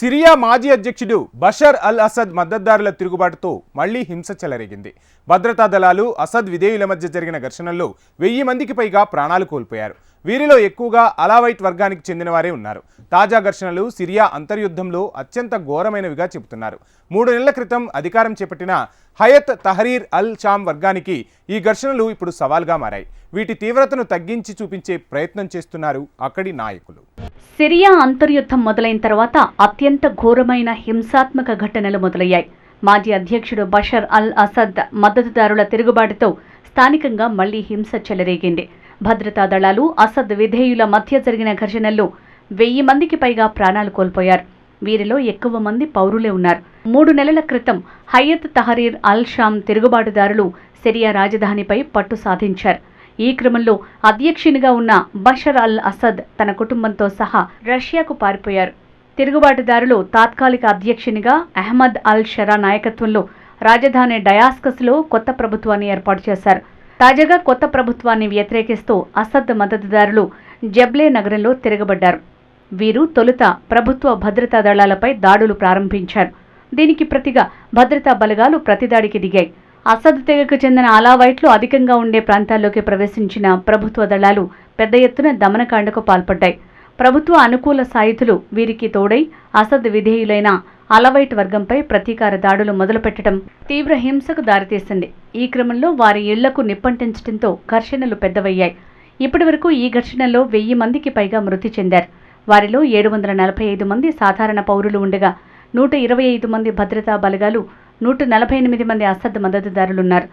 Syria మాజీ అధ్యక్షుడు Bashar al Asad మద్దతుదారుల తిరుగుబాటుతో మళ్లీ హింస చెలరేగింది. భద్రతా దళాలు అసద్ విధేయుల మధ్య జరిగిన ఘర్షణల్లో 1000 మందికి పైగా ప్రాణాలు కోల్పోయారు. వీరిలో ఎక్కువగా అలావైట్ వర్గానికి చెందిన వారే ఉన్నారు. తాజా ఘర్షణలు సిరియా అంతర్యుద్ధంలో అత్యంత ఘోరమైనవిగా చెబుతున్నారు. 3 నెలల క్రితం అధికారం చేపట్టిన హయత్ తహరీర్ అల్ షామ్ వర్గానికి ఈ ఘర్షణలు ఇప్పుడు సవాల్గా మారాయి. వీటి తీవ్రతను తగ్గించి చూపించే ప్రయత్నం చేస్తున్నారు అక్కడి నాయకులు. సిరియా అంతర్యుద్ధం మొదలైన తర్వాత అత్యంత ఘోరమైన హింసాత్మక ఘటనలు మొదలయ్యాయి. మాజీ అధ్యక్షుడు బషర్ అల్ అసద్ మద్దతుదారుల తిరుగుబాటుతో స్థానికంగా మళ్లీ హింస చెలరేగింది. భద్రతా దళాలు అసద్ విధేయుల మధ్య జరిగిన ఘర్షణల్లో 1000 మందికి పైగా ప్రాణాలు కోల్పోయారు. వీరిలో ఎక్కువ మంది పౌరులే ఉన్నారు. 3 నెలల క్రితం హయత్ తహరీర్ అల్ షామ్ తిరుగుబాటుదారులు సిరియా రాజధానిపై పట్టు సాధించారు. ఈ క్రమంలో అధ్యక్షునిగా ఉన్న బషర్ అల్ అసద్ తన కుటుంబంతో సహా రష్యాకు పారిపోయారు. తిరుగుబాటుదారులు తాత్కాలిక అధ్యక్షునిగా అహ్మద్ అల్ షరా నాయకత్వంలో రాజధాని డయాస్కస్లో కొత్త ప్రభుత్వాన్ని ఏర్పాటు చేశారు. తాజాగా కొత్త ప్రభుత్వాన్ని వ్యతిరేకిస్తూ అసద్ మద్దతుదారులు జబ్లే నగరంలో తిరగబడ్డారు. వీరు తొలుత ప్రభుత్వ భద్రతా దళాలపై దాడులు ప్రారంభించారు. దీనికి ప్రతిగా భద్రతా బలగాలు ప్రతిదాడికి దిగాయి. అసద్ తెగకు చెందిన అలావైట్లు అధికంగా ఉండే ప్రాంతాల్లోకి ప్రవేశించిన ప్రభుత్వ దళాలు పెద్ద ఎత్తున దమనకాండకు పాల్పడ్డాయి. ప్రభుత్వ అనుకూల సాయుధులు వీరికి తోడై అసద్ విధేయులైన అలవైట్ వర్గంపై ప్రతీకార దాడులు మొదలుపెట్టడం తీవ్ర హింసకు దారితీసింది. ఈ క్రమంలో వారి ఇళ్లకు నిప్పంటించడంతో ఘర్షణలు పెద్దవయ్యాయి. ఇప్పటి వరకు ఈ ఘర్షణల్లో 1000 మందికి పైగా మృతి చెందారు. వారిలో 745 మంది సాధారణ పౌరులు ఉండగా 125 మంది భద్రతా బలగాలు, 148 మంది అసద్ మద్దతుదారులున్నారు.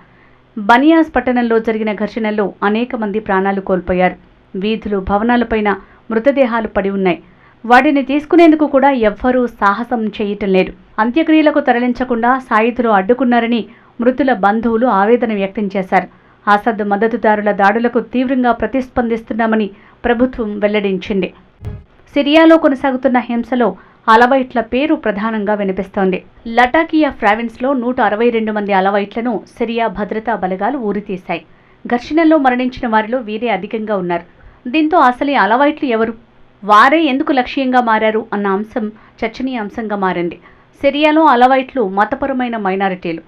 బనియాస్ పట్టణంలో జరిగిన ఘర్షణల్లో అనేక మంది ప్రాణాలు కోల్పోయారు. వీధులు, భవనాలపైన మృతదేహాలు పడి ఉన్నాయి. వాటిని తీసుకునేందుకు కూడా ఎవ్వరూ సాహసం చేయటం లేదు. అంత్యక్రియలకు తరలించకుండా సాయుధులు అడ్డుకున్నారని మృతుల బంధువులు ఆవేదన వ్యక్తం చేశారు. అసద్ మద్దతుదారుల దాడులకు తీవ్రంగా ప్రతిస్పందిస్తున్నామని ప్రభుత్వం వెల్లడించింది. సిరియాలో కొనసాగుతున్న హింసలో అలవైట్ల పేరు ప్రధానంగా వినిపిస్తోంది. లటాకియా ప్రావిన్స్లో 162 మంది అలవైట్లను సిరియా భద్రతా బలగాలు ఊరితీశాయి. ఘర్షణల్లో మరణించిన వారిలో వీరే అధికంగా ఉన్నారు. దీంతో అసలు అలవైట్లు ఎవరు, వారే ఎందుకు లక్ష్యంగా మారారు అన్న అంశం చర్చనీయాంశంగా మారింది. సిరియాలో అలవైట్లు మతపరమైన మైనారిటీలు.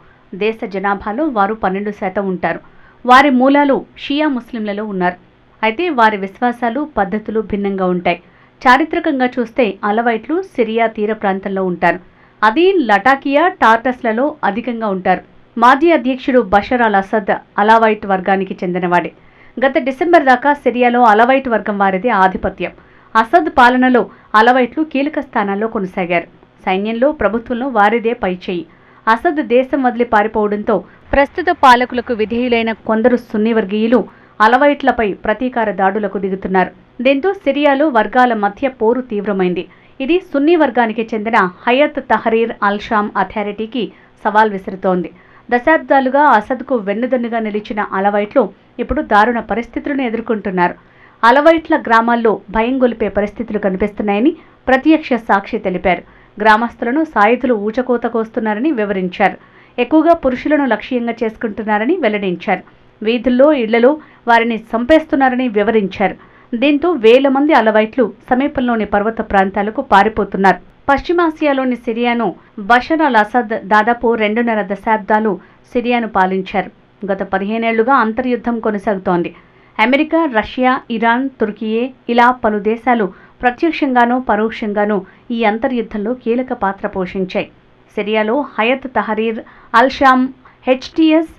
దేశ జనాభాలో వారు 12% ఉంటారు. వారి మూలాలు షియా ముస్లింలలో ఉన్నారు. అయితే వారి విశ్వాసాలు, పద్ధతులు భిన్నంగా ఉంటాయి. చారిత్రకంగా చూస్తే అలవైట్లు సిరియా తీర ప్రాంతంలో ఉంటారు. అది లటాకియా, టార్టస్లలో అధికంగా ఉంటారు. మాజీ అధ్యక్షుడు బషర్ అల్ అసద్ అలావైట్ వర్గానికి చెందినవాడే. గత డిసెంబర్ దాకా సిరియాలో అలవైట్ వర్గం వారిదే ఆధిపత్యం. అసద్ పాలనలో అలవైట్లు కీలక స్థానాల్లో కొనసాగారు. సైన్యంలో, ప్రభుత్వంలో వారిదే పైచేయి. అసద్ దేశం వదిలి పారిపోవడంతో ప్రస్తుత పాలకులకు విధేయులైన కొందరు సున్నీ వర్గీయులు అలవైట్లపై ప్రతీకార దాడులకు దిగుతున్నారు. దీంతో సిరియాలో వర్గాల మధ్య పోరు తీవ్రమైంది. ఇది సున్నీ వర్గానికి చెందిన హయత్ తహరీర్ అల్ షామ్ అథారిటీకి సవాల్ విసురుతోంది. దశాబ్దాలుగా అసద్కు వెన్నుదన్నుగా నిలిచిన అలవైట్లు ఇప్పుడు దారుణ పరిస్థితులను ఎదుర్కొంటున్నారు. అలవైట్ల గ్రామాల్లో భయం గొలిపే పరిస్థితులు కనిపిస్తున్నాయని ప్రత్యక్ష సాక్షి తెలిపారు. గ్రామస్తులను సాయుధులు ఊచకోత కోస్తున్నారని వివరించారు. ఎక్కువగా పురుషులను లక్ష్యంగా చేసుకుంటున్నారని వెల్లడించారు. వీధుల్లో, ఇళ్లలో వారిని చంపేస్తున్నారని వివరించారు. దీంతో 1000 మంది అలవైట్లు సమీపంలోని పర్వత ప్రాంతాలకు పారిపోతున్నారు. పశ్చిమాసియాలోని సిరియాను బషర్ అల్ అసద్ దాదాపు 2.5 దశాబ్దాలు సిరియాను పాలించారు. గత 15 ఏళ్లుగా అంతర్యుద్ధం కొనసాగుతోంది. అమెరికా, రష్యా, ఇరాన్, తుర్కియే ఇలా పలు దేశాలు ప్రత్యక్షంగానూ పరోక్షంగానూ ఈ అంతర్యుద్ధంలో కీలక పాత్ర పోషించాయి. సిరియాలో Hayat Tahrir al Sham, HTS,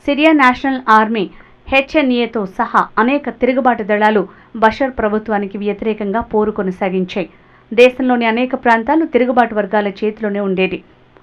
Syria National Army, హెచ్ఎన్ఏతో సహా అనేక తిరుగుబాటు దళాలు బషర్ ప్రభుత్వానికి వ్యతిరేకంగా పోరు కొనసాగించాయి. దేశంలోని అనేక ప్రాంతాలు తిరుగుబాటు వర్గాల చేతిలోనే ఉండేది.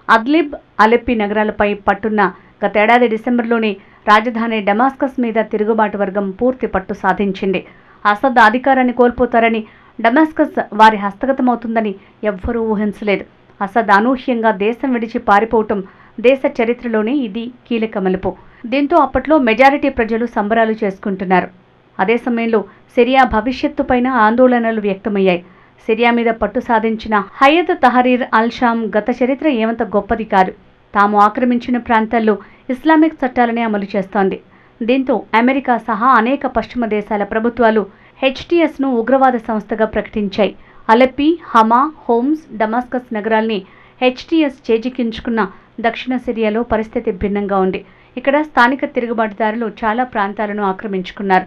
అద్లిబ్, అలెప్పీ నగరాలపై పట్టున్న గతేడాది డిసెంబర్లోనే రాజధాని డమాస్కస్ మీద తిరుగుబాటు వర్గం పూర్తి పట్టు సాధించింది. అసద్ అధికారాన్ని కోల్పోతారని, డమాస్కస్ వారి హస్తగతమవుతుందని ఎవ్వరూ ఊహించలేదు. అసద్ అనూహ్యంగా దేశం విడిచి పారిపోవటం దేశ చరిత్రలోనే ఇది కీలక మలుపు. దీంతో అప్పట్లో మెజారిటీ ప్రజలు సంబరాలు చేసుకుంటున్నారు. అదే సమయంలో సిరియా భవిష్యత్తుపైన ఆందోళనలు వ్యక్తమయ్యాయి. సిరియా మీద పట్టు సాధించిన హయత్ తహరీర్ అల్ షామ్ గత చరిత్ర ఏమంత గొప్పది కాదు. తాము ఆక్రమించిన ప్రాంతాల్లో ఇస్లామిక్ చట్టాలనే అమలు చేస్తోంది. దీంతో అమెరికా సహా అనేక పశ్చిమ దేశాల ప్రభుత్వాలు హెచ్టిఎస్ను ఉగ్రవాద సంస్థగా ప్రకటించాయి. అలెప్పీ, హమా, హోమ్స్, డమాస్కస్ నగరాల్ని హెచ్టీఎస్ చేజిక్కించుకున్న దక్షిణ సిరియాలో పరిస్థితి భిన్నంగా ఉంది. ఇక్కడ స్థానిక తిరుగుబాటుదారులు చాలా ప్రాంతాలను ఆక్రమించుకున్నారు.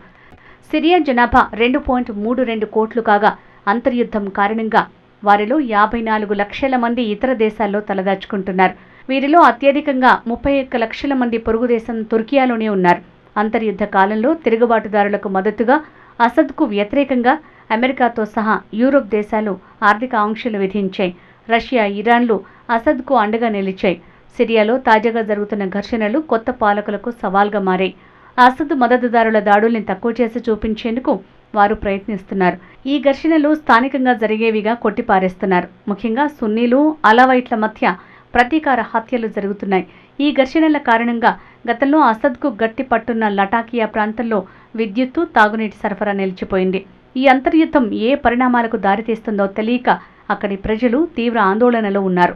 సిరియా జనాభా 2.32 కోట్లు కాగా అంతర్యుద్ధం కారణంగా వారిలో 54 లక్షల మంది ఇతర దేశాల్లో తలదాచుకుంటున్నారు. వీరిలో అత్యధికంగా 31 లక్షల మంది పొరుగు దేశం తుర్కియాలోనే ఉన్నారు. అంతర్యుద్ధ కాలంలో తిరుగుబాటుదారులకు మద్దతుగా అసద్కు వ్యతిరేకంగా అమెరికాతో సహా యూరోప్ దేశాలు ఆర్థిక ఆంక్షలు విధించాయి. రష్యా, ఇరాన్లు అసద్కు అండగా నిలిచాయి. సిరియాలో తాజాగా జరుగుతున్న ఘర్షణలు కొత్త పాలకులకు సవాల్గా మారాయి. అసద్ మద్దతుదారుల దాడుల్ని తక్కువ చేసి చూపించేందుకు వారు ప్రయత్నిస్తున్నారు. ఈ ఘర్షణలు స్థానికంగా జరిగేవిగా కొట్టిపారేస్తున్నారు. ముఖ్యంగా సున్నీలు, అలవైట్ల మధ్య ప్రతీకార హత్యలు జరుగుతున్నాయి. ఈ ఘర్షణల కారణంగా గతంలో అసద్కు గట్టి పట్టున్న లటాకియా ప్రాంతంలో విద్యుత్తు, తాగునీటి సరఫరా నిలిచిపోయింది. ఈ అంతర్యుద్ధం ఏ పరిణామాలకు దారితీస్తుందో తెలియక అక్కడి ప్రజలు తీవ్ర ఆందోళనలో ఉన్నారు.